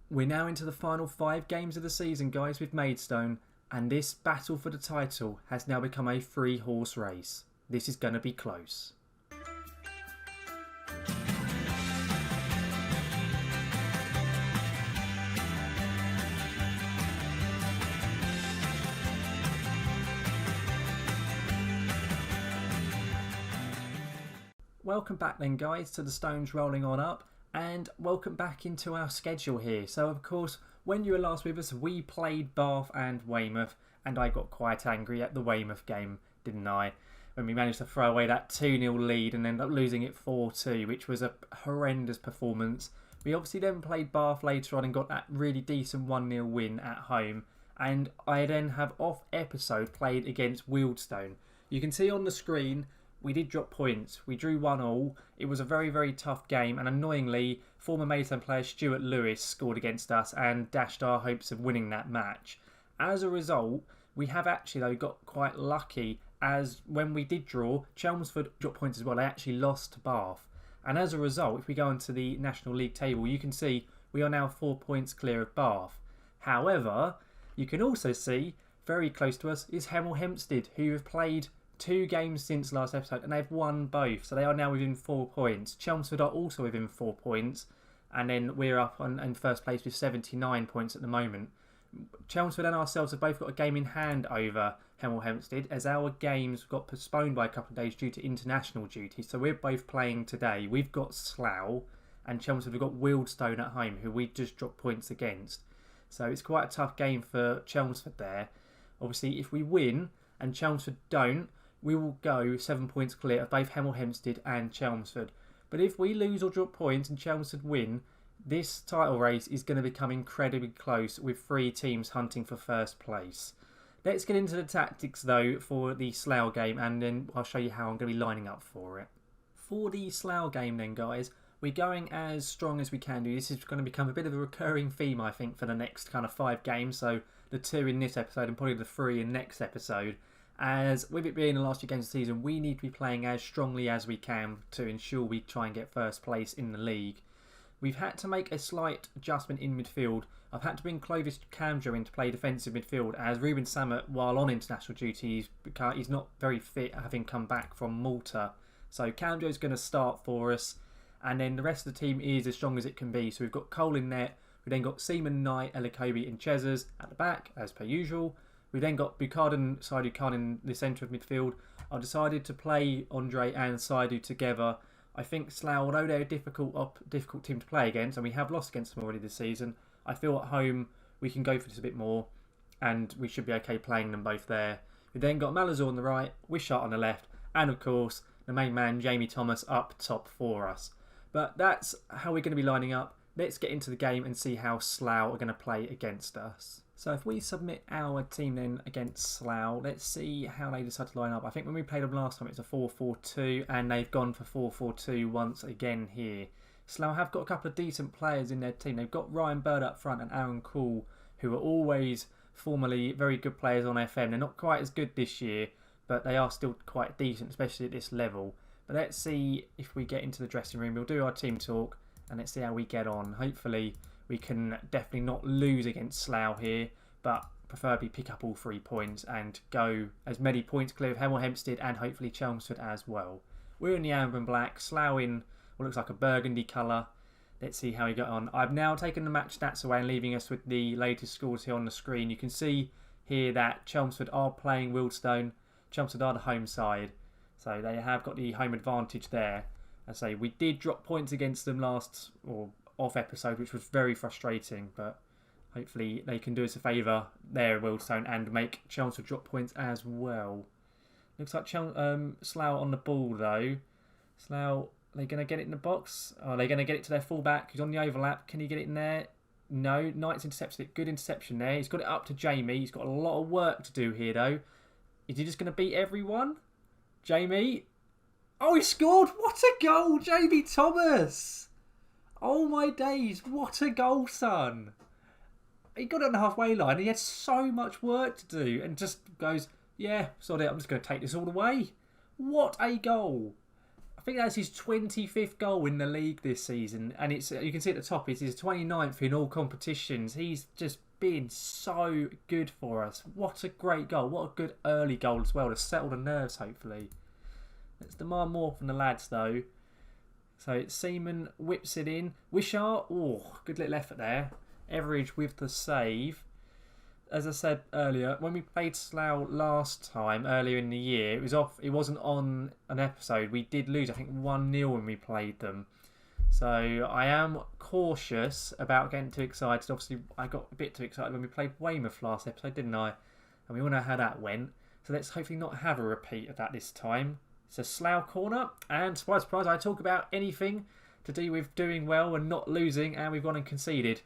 We're now into the final 5 games of the season, guys, with Maidstone, and this battle for the title has now become a 3-horse race. This is going to be close. Welcome back then, guys, to the Stones rolling on up. And welcome back into our schedule here. So, of course, when you were last with us, we played Bath and Weymouth. And I got quite angry at the Weymouth game, didn't I? When we managed to throw away that 2-0 lead and ended up losing it 4-2, which was a horrendous performance. We obviously then played Bath later on and got that really decent 1-0 win at home. And I then have off episode played against Wealdstone. You can see on the screen, we did drop points. We drew 1-1. It was a very, very tough game. And annoyingly, former Maidstone player Stuart Lewis scored against us and dashed our hopes of winning that match. As a result, we have actually, though, got quite lucky, as when we did draw, Chelmsford dropped points as well. They actually lost to Bath. And as a result, if we go onto the National League table, you can see we are now 4 points clear of Bath. However, you can also see, very close to us, is Hemel Hempstead, who have played 2 games since last episode and they've won both, so they are now within 4 points. Chelmsford are also within 4 points, and then we're up in first place with 79 points at the moment. Chelmsford and ourselves have both got a game in hand over Hemel Hempstead, as our games got postponed by a couple of days due to international duties, so we're both playing today. We've got Slough, and Chelmsford have got Wealdstone at home, who we just dropped points against. So it's quite a tough game for Chelmsford there. Obviously, if we win and Chelmsford don't, we will go 7 points clear of both Hemel Hempstead and Chelmsford. But if we lose or drop points and Chelmsford win, this title race is going to become incredibly close, with 3 teams hunting for first place. Let's get into the tactics though for the Slough game, and then I'll show you how I'm going to be lining up for it. For the Slough game then, guys, we're going as strong as we can do. This is going to become a bit of a recurring theme, I think, for the next kind of 5 games. So the 2 in this episode and probably the 3 in next episode. As with it being the last 2 games of the season, we need to be playing as strongly as we can to ensure we try and get first place in the league. We've had to make a slight adjustment in midfield. I've had to bring Clovis Camjo in to play defensive midfield, as Ruben Samet, while on international duty, he's not very fit, having come back from Malta. So Camjo's going to start for us, and then the rest of the team is as strong as it can be. So we've got Cole in net, we've then got Seaman, Knight, Elikobi and Chezers at the back, as per usual. We've then got Bukadan, Saidu Khan in the centre of midfield. I decided to play Andre and Saidu together. I think Slough, although they're a difficult team to play against, and we have lost against them already this season, I feel at home we can go for this a bit more, and we should be okay playing them both there. We've then got Malazor on the right, Wishart on the left, and of course the main man Jamie Thomas up top for us. But that's how we're going to be lining up. Let's get into the game and see how Slough are going to play against us. So if we submit our team then against Slough, let's see how they decide to line up. I think when we played them last time it was a 4-4-2, and they've gone for 4-4-2 once again here. Slough have got a couple of decent players in their team. They've got Ryan Bird up front and Aaron Cool, who are always formerly very good players on FM. They're not quite as good this year, but they are still quite decent, especially at this level. But let's see if we get into the dressing room. We'll do our team talk, and let's see how we get on. Hopefully we can definitely not lose against Slough here, but preferably pick up all 3 points and go as many points clear of Hemel Hempstead and hopefully Chelmsford as well. We're in the amber and black, Slough in what looks like a burgundy colour. Let's see how we get on. I've now taken the match stats away and leaving us with the latest scores here on the screen. You can see here that Chelmsford are playing Wealdstone. Chelmsford are the home side, so they have got the home advantage there. As I say, we did drop points against them last or off episode, which was very frustrating, but hopefully they can do us a favour there, Wealdstone, and make Chelmsford drop points as well. Looks like Slough on the ball though. Slough, are they going to get it in the box? Are they going to get it to their fullback who's on the overlap? Can he get it in there? No, Knight's intercepted it. Good interception there. He's got it up to Jamie. He's got a lot of work to do here though. Is he just going to beat everyone? Jamie? Oh, he scored! What a goal, Jamie Thomas! Oh my days, what a goal, son! He got it on the halfway line. He had so much work to do and just goes, yeah, sod it, I'm just going to take this all the way. What a goal. think that's his 25th goal in the league this season. And it's you can see at the top, it's his 29th in all competitions. He's just been so good for us. What a great goal. What a good early goal as well to settle the nerves, hopefully. Let's demand more from the lads, though. So Seaman whips it in. Wishart, oh, good little effort there. Everidge with the save. As I said earlier, when we played Slough last time, earlier in the year, it was off. It wasn't on an episode. We did lose, I think, 1-0 when we played them. So I am cautious about getting too excited. Obviously, I got a bit too excited when we played Weymouth last episode, didn't I? And we all know how that went. So let's hopefully not have a repeat of that this time. It's a Slough corner. And surprise, surprise, I talk about anything to do with doing well and not losing. And we've gone and conceded.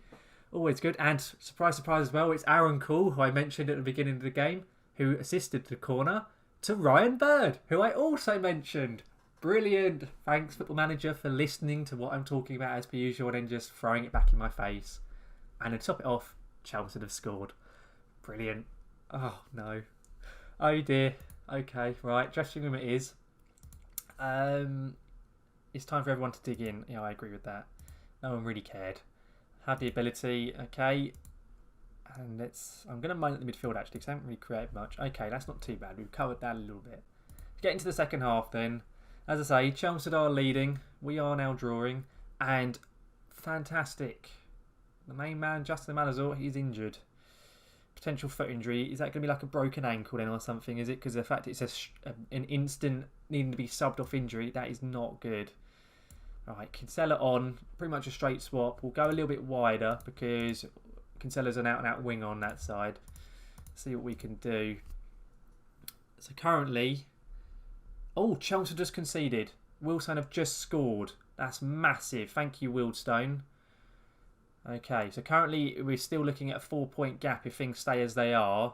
Always good. And surprise, surprise as well, it's Aaron Cole, who I mentioned at the beginning of the game, who assisted the corner to Ryan Bird, who I also mentioned. Brilliant. Thanks, Football Manager, for listening to what I'm talking about as per usual and then just throwing it back in my face. And to top it off, Chelmsford have scored. Brilliant. Oh, no. Oh, dear. Okay, right. Dressing room it is. It's time for everyone to dig in. Yeah, I agree with that. No one really cared. Have the ability, okay. And I'm going to moan at the midfield actually because I haven't really created much. Okay, that's not too bad. We've covered that a little bit. Get into the second half then. As I say, Chelmsford are leading. We are now drawing. And fantastic. The main man, Justin Malazor, he's injured. Potential foot injury. Is that going to be like a broken ankle then or something? Is it? Because the fact it says an instant needing to be subbed off injury, that is not good. Right, Kinsella on, pretty much a straight swap. We'll go a little bit wider because Kinsella's an out-and-out wing on that side. See what we can do. So currently, oh, Chelmsford just conceded. Wilson have just scored. That's massive. Thank you, Wildstone. Okay, so currently we're still looking at a 4-point gap if things stay as they are,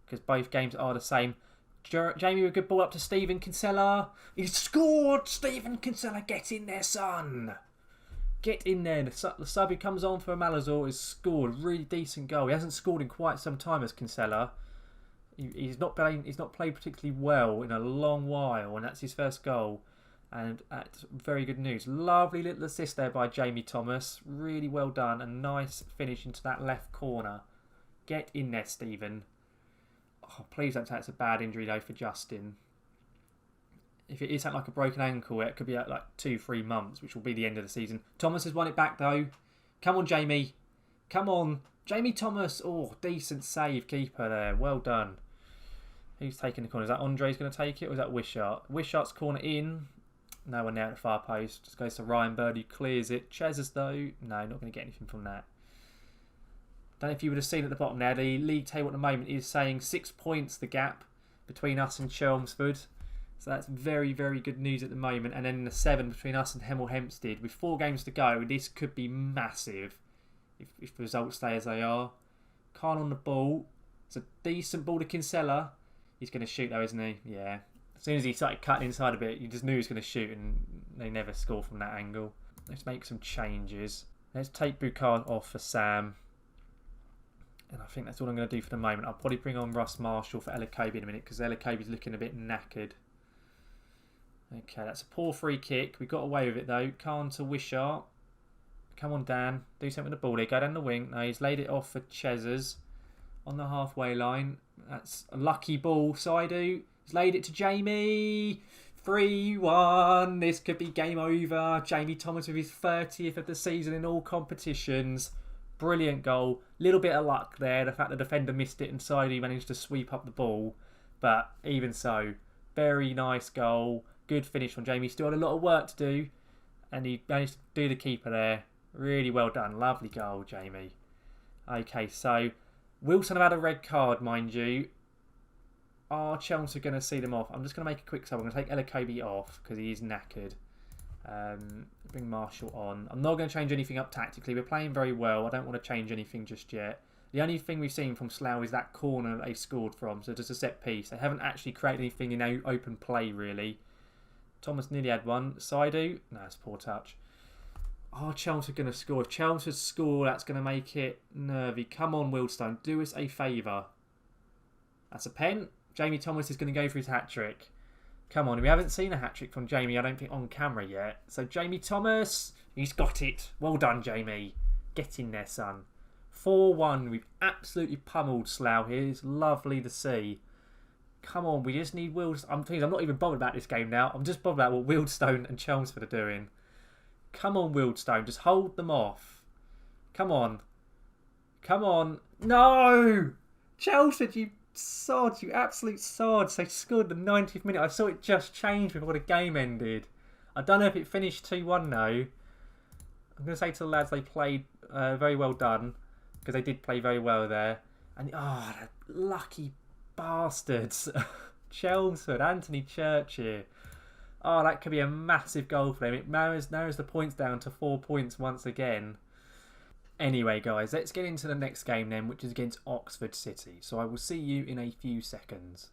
because both games are the same. Jamie with a good ball up to Stephen Kinsella. He's scored! Stephen Kinsella, get in there, son! Get in there. The sub who comes on for Malazor has scored. Really decent goal. He hasn't scored in quite some time as Kinsella. He's not played particularly well in a long while, and that's his first goal. And that's very good news. Lovely little assist there by Jamie Thomas. Really well done. A nice finish into that left corner. Get in there, Stephen. Oh, please don't say it's a bad injury though for Justin. If it is like a broken ankle, it could be like 2-3 months, which will be the end of the season. Thomas has won it back though. Come on, Jamie. Come on. Jamie Thomas. Oh, decent save, keeper there. Well done. Who's taking the corner? Is that Andre's going to take it or is that Wishart? Wishart's corner in. No one there at the far post. Just goes to Ryan Bird who clears it. Chezers though. No, not going to get anything from that. Don't know if you would have seen at the bottom there, the league table at the moment is saying 6 points the gap between us and Chelmsford. So that's very, very good news at the moment. And then the 7 between us and Hemel Hempstead. With 4 games to go, this could be massive if the results stay as they are. Khan on the ball. It's a decent ball to Kinsella. He's going to shoot though, isn't he? Yeah. As soon as he started cutting inside a bit, you just knew he was going to shoot and they never score from that angle. Let's make some changes. Let's take Bukard off for Sam. And I think that's all I'm going to do for the moment. I'll probably bring on Russ Marshall for Elakobi in a minute because Elakobi's looking a bit knackered. Okay, that's a poor free kick. We got away with it though. Khan to Wishart. Come on, Dan. Do something with the ball here. Go down the wing. No, he's laid it off for Chezers on the halfway line. That's a lucky ball, Saidu. He's laid it to Jamie. 3-1. This could be game over. Jamie Thomas with his 30th of the season in all competitions. Brilliant goal. Little bit of luck there. The fact the defender missed it and Saidu managed to sweep up the ball. But even so, very nice goal. Good finish from Jamie. Still had a lot of work to do. And he managed to do the keeper there. Really well done. Lovely goal, Jamie. Okay, so Wilson have had a red card, mind you. Are Chelmsford going to see them off? I'm just going to make a quick sub. I'm going to take Elakobi off because he is knackered. Bring Marshall on. I'm not going to change anything up tactically. We're playing very well. I don't want to change anything just yet. The only thing we've seen from Slough is that corner that they scored from. So just a set piece. They haven't actually created anything in open play, really. Thomas nearly had one. Saidu? No, it's poor touch. Oh, Chelmsford going to score. If Chelmsford score, that's going to make it nervy. Come on, Wildstone. Do us a favour. That's a pen. Jamie Thomas is going to go for his hat-trick. Come on, we haven't seen a hat-trick from Jamie, I don't think, on camera yet. So Jamie Thomas, he's got it. Well done, Jamie. Get in there, son. 4-1. We've absolutely pummeled Slough here. It's lovely to see. Come on, we just need I'm not even bothered about this game now. I'm just bothered about what Wealdstone and Chelmsford are doing. Come on, Wealdstone. Just hold them off. Come on. Come on. No! Chelmsford, you sod. You absolute sod. So scored the 90th minute. I saw it just change before the game ended. I don't know if it finished 2-1 though. I'm going to say to the lads they played very well done. Because they did play very well there. And, oh, that lucky bastards. Chelmsford, Anthony Church here. Oh, that could be a massive goal for them. It narrows the points down to 4 points once again. Anyway, guys, let's get into the next game then, which is against Oxford City. So I will see you in a few seconds.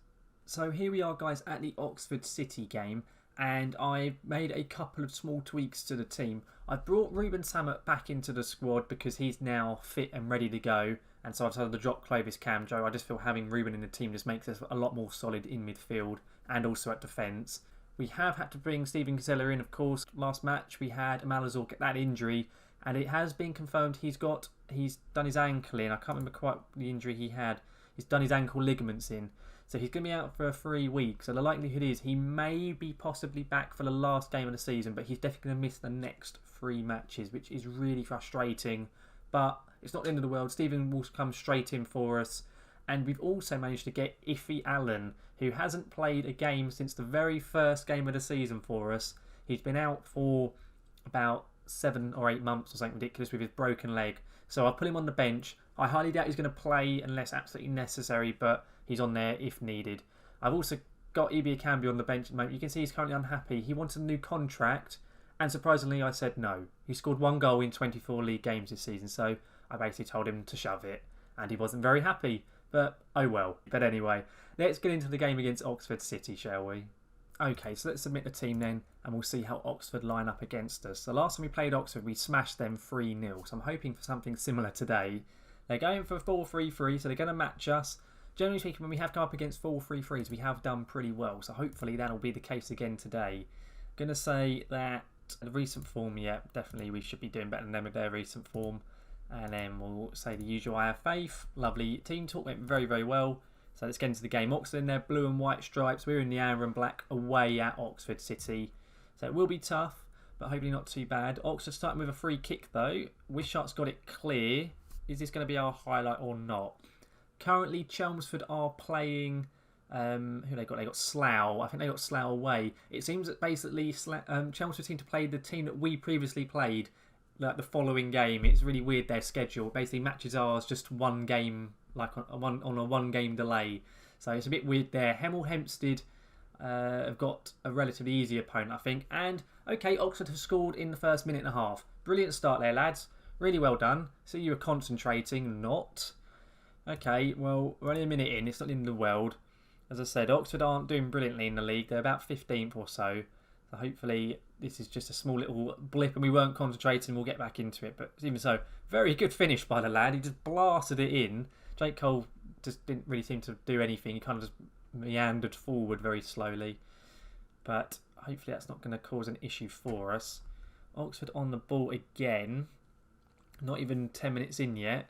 So here we are, guys, at the Oxford City game. And I've made a couple of small tweaks to the team. I've brought Ruben Samet back into the squad because he's now fit and ready to go. And so I've decided to drop Clovis Camjo. I just feel having Ruben in the team just makes us a lot more solid in midfield and also at defence. We have had to bring Stephen Casella in, of course. Last match we had Malazor get that injury. And it has been confirmed he's done his ankle in. I can't remember quite the injury he had. He's done his ankle ligaments in. So he's going to be out for 3 weeks. So the likelihood is he may be possibly back for the last game of the season, but he's definitely going to miss the next 3 matches, which is really frustrating. But it's not the end of the world. Stephen will come straight in for us. And we've also managed to get Iffy Allen, who hasn't played a game since the very first game of the season for us. He's been out for about 7 or 8 months or something ridiculous with his broken leg. So I'll put him on the bench. I highly doubt he's going to play unless absolutely necessary, but he's on there if needed. I've also got Ibby Akanbi on the bench at the moment. You can see he's currently unhappy. He wants a new contract, and surprisingly I said no. He scored 1 goal in 24 league games this season, so I basically told him to shove it, and he wasn't very happy. But oh well. But anyway, let's get into the game against Oxford City, shall we? Okay, so let's submit the team then, and we'll see how Oxford line up against us. The last time we played Oxford, we smashed them 3-0, so I'm hoping for something similar today. They're going for 4-3-3, so they're going to match us. Generally speaking, when we have come up against 4-3-3s, we have done pretty well, so hopefully that'll be the case again today. I'm going to say that the recent form, yeah, definitely we should be doing better than them with their recent form. And then we'll say the usual, I have faith. Lovely. Team talk went very, very well. So let's get into the game. Oxford in their blue and white stripes. We're in the amber and black away at Oxford City. So it will be tough, but hopefully not too bad. Oxford starting with a free kick though. Wishart's got it clear. Is this going to be our highlight or not? Currently, Chelmsford are playing... who they got? They got Slough. I think they got Slough away. It seems that basically Chelmsford seem to play the team that we previously played like the following game. It's really weird, their schedule. It basically matches ours just one game, like on a one game delay. So it's a bit weird there. Hemel Hempstead have got a relatively easy opponent, I think. And okay, Oxford have scored in the first minute and a half. Brilliant start there, lads. Really well done. So you were concentrating, not. Okay, well, we're only a minute in. It's not the end of the world. As I said, Oxford aren't doing brilliantly in the league. They're about 15th or so. So hopefully this is just a small little blip and we weren't concentrating. We'll get back into it. But even so, very good finish by the lad. He just blasted it in. Jake Cole just didn't really seem to do anything. He kind of just meandered forward very slowly. But hopefully that's not going to cause an issue for us. Oxford on the ball again. Not even 10 minutes in yet.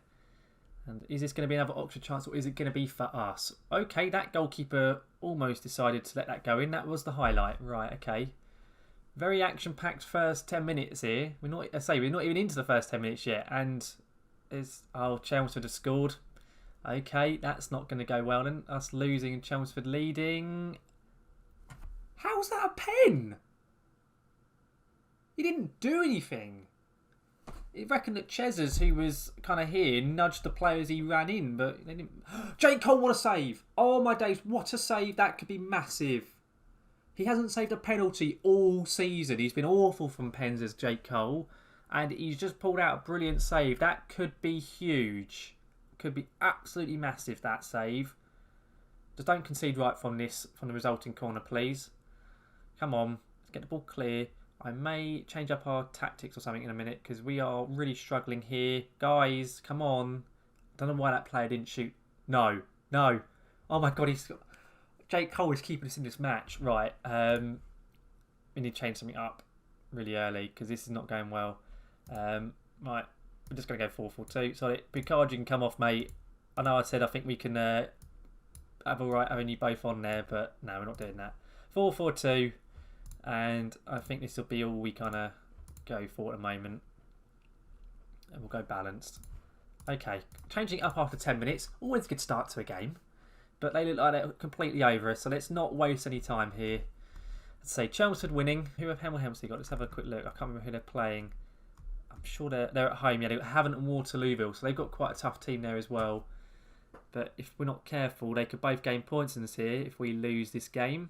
And is this going to be another Oxford chance or is it going to be for us? Okay, that goalkeeper almost decided to let that go in. That was the highlight. Right, okay. Very action-packed first 10 minutes here. We're not even into the first 10 minutes yet. And Chelmsford has scored. Okay, that's not going to go well then. Us losing and Chelmsford leading. How's that a pen? He didn't do anything. He reckoned that Chesers, who was kind of here, nudged the player as he ran in, but they didn't. Jake Cole, what a save! Oh my days, what a save! That could be massive. He hasn't saved a penalty all season. He's been awful from pens as Jake Cole, and he's just pulled out a brilliant save. That could be huge. Could be absolutely massive, that save. Just don't concede right from the resulting corner, please. Come on, let's get the ball clear. I may change up our tactics or something in a minute because we are really struggling here. Guys, come on. I don't know why that player didn't shoot. No. Oh my God, Jake Cole is keeping us in this match. Right. We need to change something up really early because this is not going well. Right. We're just going to go 4-4-2. Sorry. Picard, you can come off, mate. I know I said I think we can have all right having you both on there, but no, we're not doing that. 4-4-2. And I think this will be all we kind of go for at the moment. And we'll go balanced. Okay. Changing up after 10 minutes. Always a good start to a game. But they look like they're completely over us, so let's not waste any time here. Let's say Chelmsford winning. Who have Hemel Hempstead got? Let's have a quick look. I can't remember who they're playing. I'm sure they're at home. Yeah, they haven't Waterlooville, so they've got quite a tough team there as well. But if we're not careful, they could both gain points in us here if we lose this game.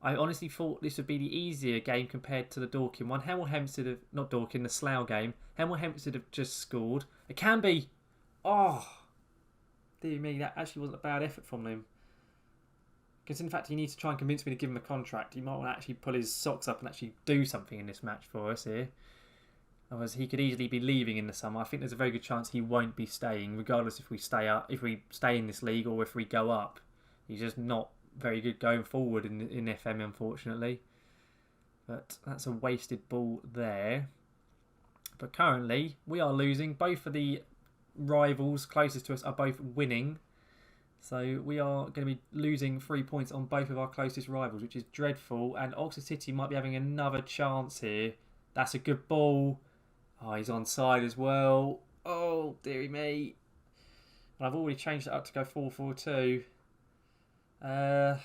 I honestly thought this would be the easier game compared to the Dorking one. Hemel Hempstead, not Dorking, the Slough game. Hemel Hempstead have just scored. It can be. Oh, dear me, that actually wasn't a bad effort from him. Because in fact, he needs to try and convince me to give him a contract. He might want to actually pull his socks up and actually do something in this match for us here. Otherwise, he could easily be leaving in the summer. I think there's a very good chance he won't be staying, regardless if we stay in this league or if we go up. He's just not very good going forward in FM, unfortunately. But that's a wasted ball there. But currently, we are losing. Both of the rivals closest to us are both winning. So we are going to be losing 3 points on both of our closest rivals, which is dreadful. And Oxford City might be having another chance here. That's a good ball. Oh, he's onside as well. Oh, dearie me. And I've already changed it up to go 4-4-2. I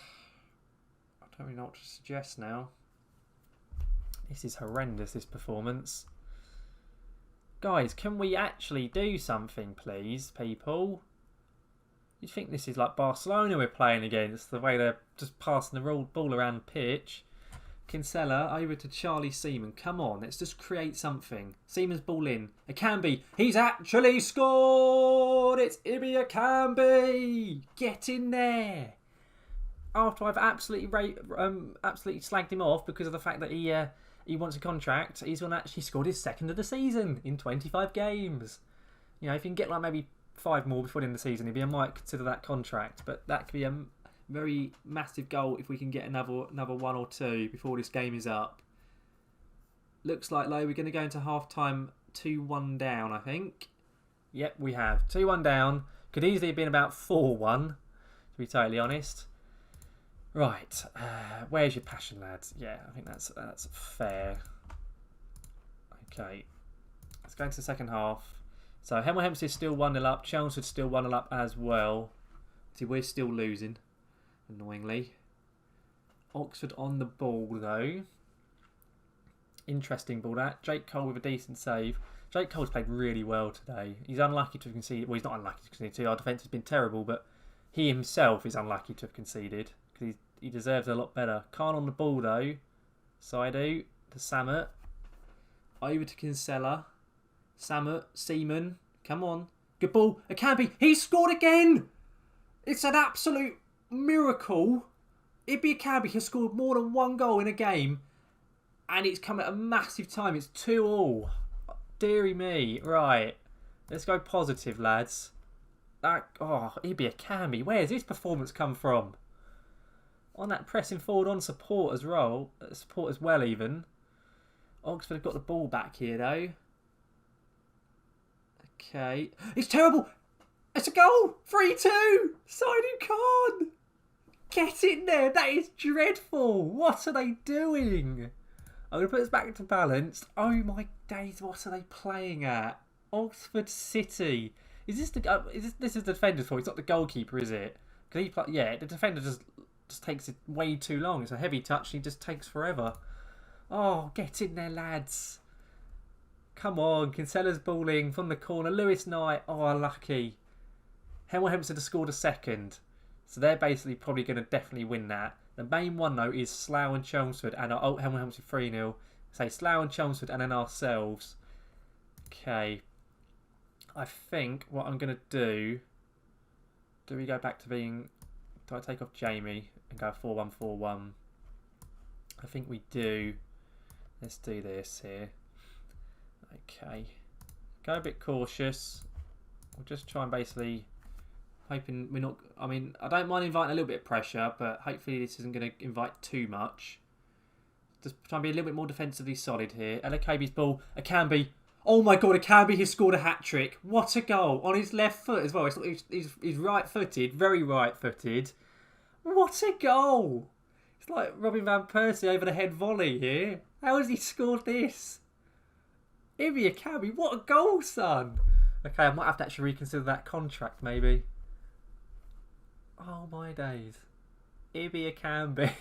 don't really know what to suggest now. This is horrendous, this performance. Guys, can we actually do something, please, people? You'd think this is like Barcelona we're playing against, the way they're just passing the ball around the pitch. Kinsella over to Charlie Seaman. Come on, let's just create something. Seaman's ball in. Akanbi. He's actually scored! It's Ibby Akanbi! Get in there! After I've absolutely slagged him off because of the fact that he wants a contract, he's going to actually scored his second of the season in 25 games. You know, if you can get like maybe 5 more before the end of the season, I might consider that contract. But that could be a very massive goal if we can get another 1 or 2 before this game is up. Looks like, though, we're going to go into half-time 2-1 down, I think. Yep, we have. 2-1 down. Could easily have been about 4-1, to be totally honest. Right. Where's your passion, lads? Yeah, I think that's fair. Okay. Let's go into the second half. So, Hemel Hempstead still 1-0 up. Chelmsford still 1-0 up as well. See, we're still losing, annoyingly. Oxford on the ball, though. Interesting ball, that. Jake Cole with a decent save. Jake Cole's played really well today. He's unlucky to have conceded. Well, he's not unlucky to concede. Our defence has been terrible, but he himself is unlucky to have conceded because he deserves a lot better. Khan on the ball, though. Saidu to Samet. Over to Kinsella. Samet, Seaman, come on. Good ball. Akanbi, he scored again! It's an absolute miracle. Ibby Akanbi has scored more than 1 goal in a game, and it's come at a massive time. It's 2-2. Deary me. Right. Let's go positive, lads. Ibby Akanbi, where has this performance come from? On that pressing forward on support as well. Even. Oxford have got the ball back here, though. Okay. It's terrible. It's a goal. 3-2. Saidu Khan. Get in there. That is dreadful. What are they doing? I'm going to put this back into balance. Oh my days. What are they playing at? Oxford City. Is this this is the defender's fault? It's not the goalkeeper, is it? Yeah, the defender just takes it way too long. It's a heavy touch and he just takes forever. Oh, get in there, lads. Come on, Kinsella's balling from the corner. Lewis Knight, unlucky. Hemel Hempstead has scored a second. So they're basically probably going to definitely win that. The main one, though, is Slough and Chelmsford. And Hemel Hempstead 3-0. Say Slough and Chelmsford and then ourselves. Okay. I think what I'm going to do... Do we go back to being... Do I take off Jamie and go 4-1-4-1? I think we do. Let's do this here. Okay. Go a bit cautious. We'll just try and basically Hoping we're not... I mean, I don't mind inviting a little bit of pressure, but hopefully this isn't going to invite too much. Just trying to be a little bit more defensively solid here. Akanbi's ball. Akanbi. Oh my God, Akanbi has scored a hat-trick. What a goal. On his left foot as well. He's right-footed. Very right-footed. What a goal. It's like Robin Van Persie over the head volley here. How has he scored this? Ibby Akanbi, what a goal, son. Okay, I might have to actually reconsider that contract, maybe. Oh, my days. Ibby Akanbi.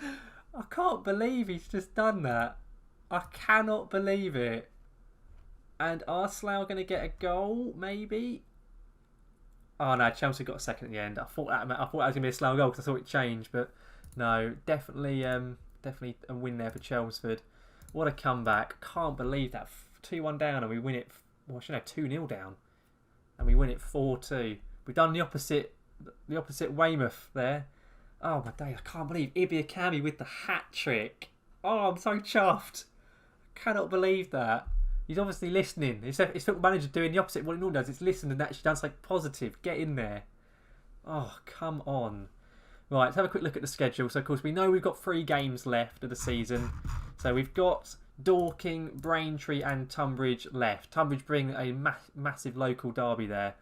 I can't believe he's just done that. I cannot believe it. And are Slough going to get a goal, maybe? Oh, no, Chelsea got a second at the end. I thought that was going to be a Slough goal because I thought it changed. But no, definitely a win there for Chelmsford. What a comeback. Can't believe that. 2-1 down and we win it... Well, I should have 2-0 down. And we win it 4-2. We've done the opposite Weymouth there. Oh my days, I can't believe Ibby Akanbi with the hat-trick. Oh, I'm so chuffed. I cannot believe that. He's obviously listening. His football manager doing the opposite of what he normally does. It's listened and actually done something positive. Get in there. Oh, come on. Right, let's have a quick look at the schedule. So, of course, we know we've got 3 games left of the season. So, we've got Dorking, Braintree and Tunbridge left. Tunbridge bring a massive local derby there.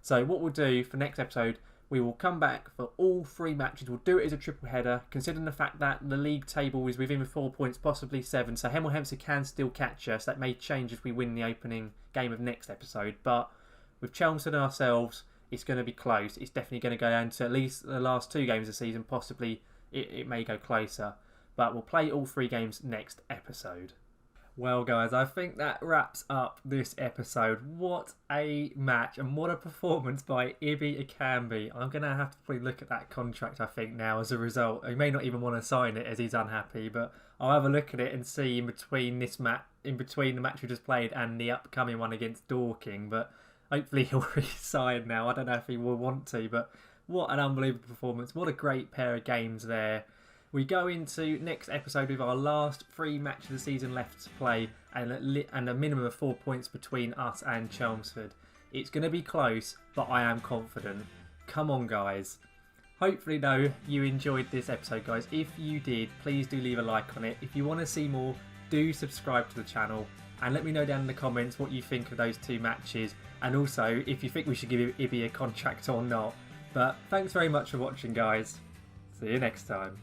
So, what we'll do for next episode... We will come back for all 3 matches. We'll do it as a triple header, considering the fact that the league table is within 4 points, possibly 7. So Hemel Hempstead can still catch us. That may change if we win the opening game of next episode. But with Chelmsford and ourselves, it's going to be close. It's definitely going to go down to at least the last 2 games of the season. Possibly it may go closer. But we'll play all 3 games next episode. Well, guys, I think that wraps up this episode. What a match and what a performance by Ibby Akanbi. I'm going to have to probably look at that contract, I think, now as a result. He may not even want to sign it as he's unhappy, but I'll have a look at it and see in between the match we just played and the upcoming one against Dorking. But hopefully he'll resign now. I don't know if he will want to, but what an unbelievable performance. What a great pair of games there. We go into next episode with our last 3 matches of the season left to play and a minimum of 4 points between us and Chelmsford. It's going to be close, but I am confident. Come on, guys. Hopefully, though, you enjoyed this episode, guys. If you did, please do leave a like on it. If you want to see more, do subscribe to the channel. And let me know down in the comments what you think of those 2 matches. And also, if you think we should give Ibby a contract or not. But thanks very much for watching, guys. See you next time.